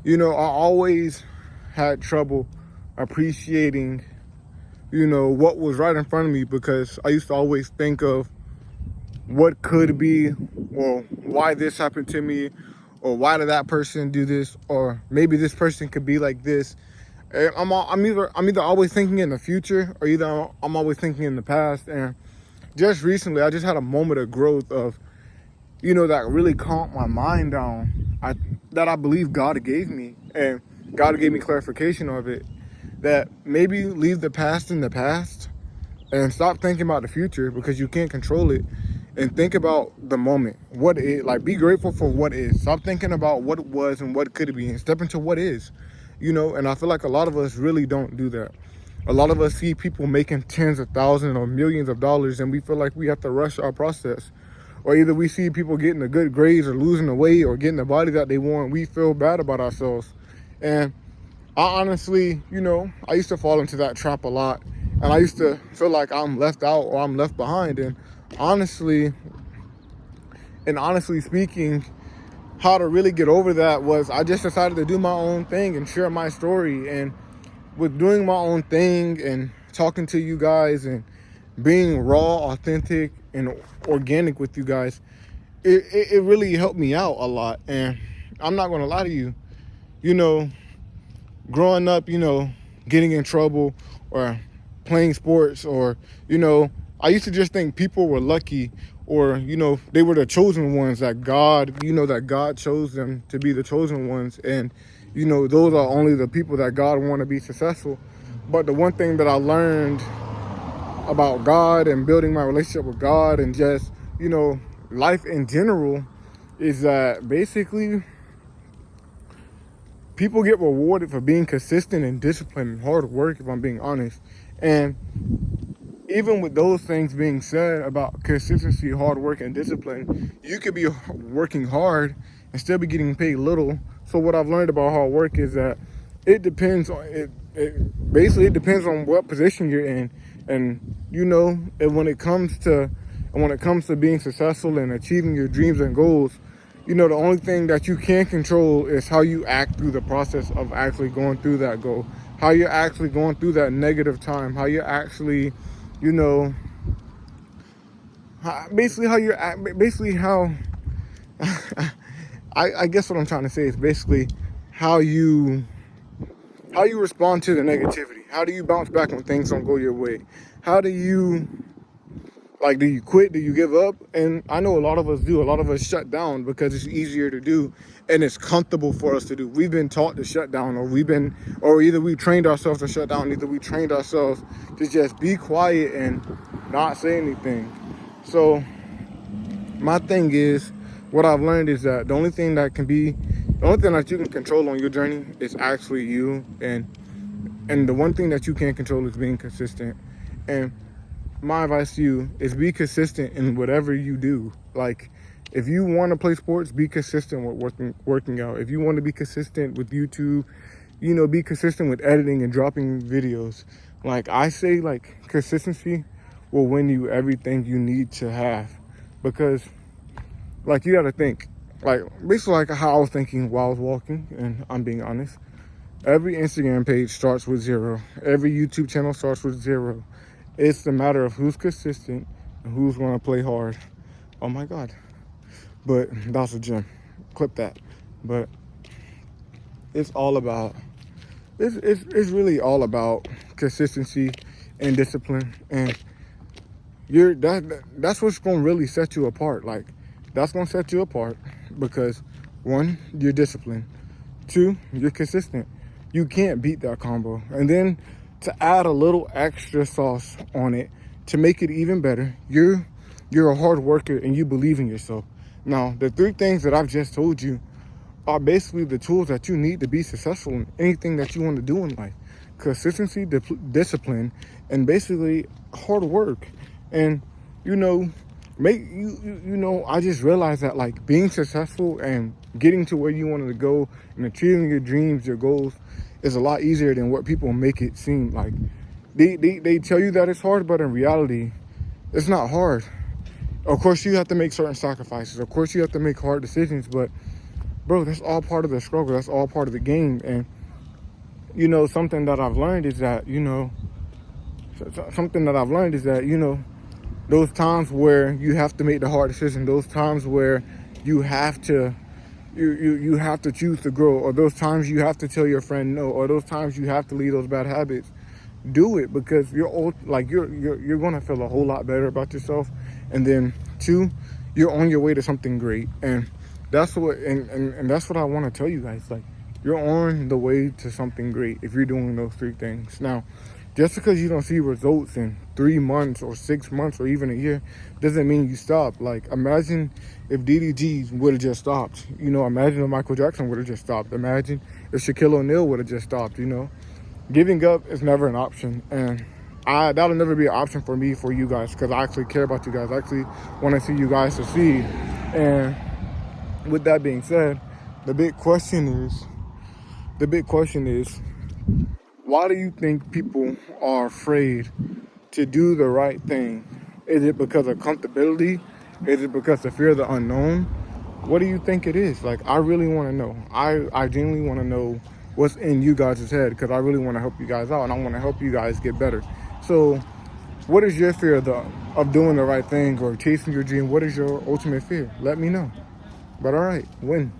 I always had trouble appreciating, what was right in front of me, because I used to always think of what could be, or why this happened to me, or why did that person do this, or maybe this person could be like this. And I'm either always thinking in the future, or either I'm always thinking in the past. And just recently, I just had a moment of growth of, that really calmed my mind down. That I believe God gave me, and God gave me clarification of it. That maybe leave the past in the past and stop thinking about the future, because you can't control it, and think about the moment. What is, like, be grateful for what is. Stop thinking about what was and what could be, and step into what is. And I feel like a lot of us really don't do that. A lot of us see people making tens of thousands or millions of dollars, and we feel like we have to rush our process. Or either we see people getting the good grades or losing the weight or getting the body that they want, we feel bad about ourselves. And I honestly, I used to fall into that trap a lot. And I used to feel like I'm left out or I'm left behind. And honestly speaking, how to really get over that was, I just decided to do my own thing and share my story. And with doing my own thing and talking to you guys and being raw, authentic, and organic with you guys, it really helped me out a lot. And I'm not going to lie to you, you know, growing up, getting in trouble or playing sports, or, I used to just think people were lucky, or, they were the chosen ones, that God chose them to be the chosen ones. And, those are only the people that God want to be successful. But the one thing that I learned about God and building my relationship with God and just, life in general, is that basically people get rewarded for being consistent and disciplined and hard work, if I'm being honest. And even with those things being said about consistency, hard work, and discipline, you could be working hard and still be getting paid little. So what I've learned about hard work is that it depends on it. It depends on what position you're in, and and when it comes to being successful and achieving your dreams and goals, the only thing that you can control is how you act through the process of actually going through that goal, how you're actually going through that negative time, how you're actually, basically how I guess what I'm trying to say is basically how you respond to the negativity. How do you bounce back when things don't go your way? How do you do you quit? Do you give up? And I know a lot of us do. A lot of us shut down because it's easier to do and it's comfortable for us to do. We've been taught to shut down, or either we trained ourselves to shut down, either we trained ourselves to just be quiet and not say anything. So my thing is, what I've learned is that the only thing that you can control on your journey is actually you. And the one thing that you can't control is being consistent. And my advice to you is be consistent in whatever you do. Like, if you want to play sports, be consistent with working out. If you want to be consistent with YouTube, be consistent with editing and dropping videos. Like I say, consistency will win you everything you need to have. Because, you got to think, basically how I was thinking while I was walking, and I'm being honest. Every Instagram page starts with 0. Every YouTube channel starts with 0. It's the matter of who's consistent and who's going to play hard. Oh my God. But that's a gem. Clip that. But it's really all about consistency and discipline. And that's what's going to really set you apart. That's going to set you apart because, 1, you're disciplined. 2, you're consistent. You can't beat that combo. And then to add a little extra sauce on it to make it even better, you're a hard worker and you believe in yourself. Now, the 3 things that I've just told you are basically the tools that you need to be successful in anything that you want to do in life. Consistency, discipline, and basically hard work. And I just realized that being successful and getting to where you wanted to go and achieving your dreams, your goals, is a lot easier than what people make it seem. They tell you that it's hard, but in reality, it's not hard. Of course, you have to make certain sacrifices. Of course, you have to make hard decisions, but bro, that's all part of the struggle. That's all part of the game. And, something that I've learned is that, those times where you have to make the hard decision, those times where you have to you have to choose to grow, or those times you have to tell your friend no, or those times you have to leave those bad habits, do it, because you're gonna feel a whole lot better about yourself. And then two, you're on your way to something great. And that's what and that's what I want to tell you guys. Like, you're on the way to something great if you're doing those three things. Now, just because you don't see results in 3 months or 6 months or even a year doesn't mean you stop. Like, imagine if DDG would have just stopped. Imagine if Michael Jackson would have just stopped. Imagine if Shaquille O'Neal would have just stopped. Giving up is never an option. And that'll never be an option for me, for you guys, because I actually care about you guys. I actually want to see you guys succeed. And with that being said, the big question is, why do you think people are afraid to do the right thing? Is it because of comfortability? Is it because of fear of the unknown? What do you think it is? Like, I really want to know. I genuinely want to know what's in you guys' head, because I really want to help you guys out, and I want to help you guys get better. So, what is your fear of doing the right thing or chasing your dream? What is your ultimate fear? Let me know. But all right, win.